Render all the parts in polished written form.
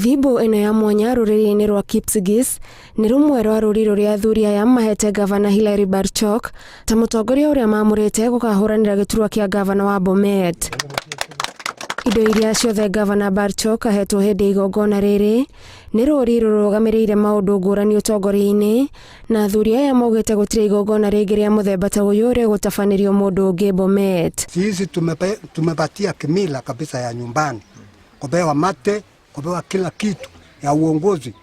Thibo ino ya mwanya ruriri-ini rwa Kipsigis ni rumwe rwa ruri ruria athuri aya mahete gavana Hilary Barchok ta mutongoria uria mamurite gukahuranira giturwa kia gavana wa Bomet. Indo iria ciothe gavana Barchok ahetwo hindi igongona riri ni ruri rurugamiriire maundu ngurani utongoria-ini, na athuri aya maugite gutire igongona ringi ria muthemba ta uyu ria gutafanirio mundu ungi Bomet. Sisi tumepatia kimila kabisa ya nyumbani, kupewa mate, kupewa kila kitu ya uongozi.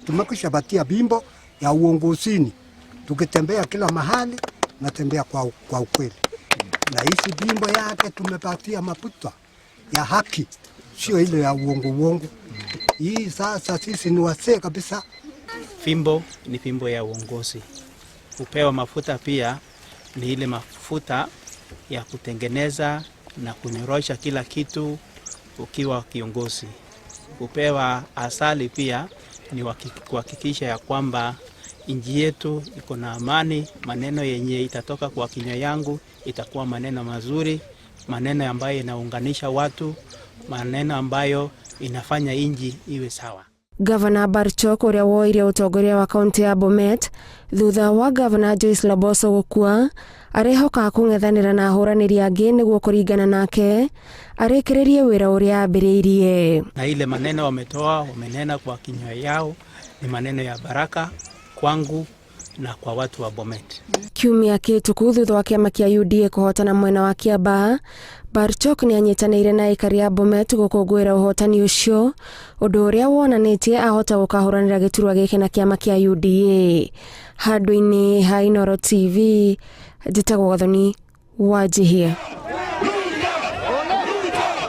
Tumekwisha patia bimbo ya uongozini, tukitembea kila mahali natembea kwa ukweli. Na hizi bimbo yake tumepatia maputa ya haki, sio ile ya uongo. Hii sasa sisi ni wasee kabisa. Fimbo ni fimbo ya uongozi. Kupewa mafuta pia ni ile mafuta ya kutengeneza na kunyorosha kila kitu ukiwa kiongozi. Kupewa asali pia ni kuhakikisha ya kwamba nchi yetu iko na amani. Maneno yenye itatoka kwa kinywa yangu itakuwa maneno mazuri, maneno ambayo inaunganisha watu, maneno ambayo inafanya nchi iwe sawa. Gavana Barchok uria woire utongoria wa kaunti ya Bomet thutha wa Gavana Joyce Laboso gukua arehoka kung'ethanira na ahuraniri angi niguo kuringana nake arekeririe wira uria ambiriirie. Na ile maneno wamenena kwa kinywa yao ni maneno ya baraka kwangu na kwa watu wa Bomet. Kiumia kituku thutha wa kiama kia UDA kuhotana mwena wa Kiambaa, Barchok ni anyitanĩire na aikari a Bomet gũkũngũĩra ũhotani ũcio, ũndũ ũrĩa wonanĩtie ahota gũkahuranĩra gĩturwa gĩkĩ na kiama kia UDA. Handũ-inĩ ha Inooro TV, njĩtagwo Gathoni Wanjihia.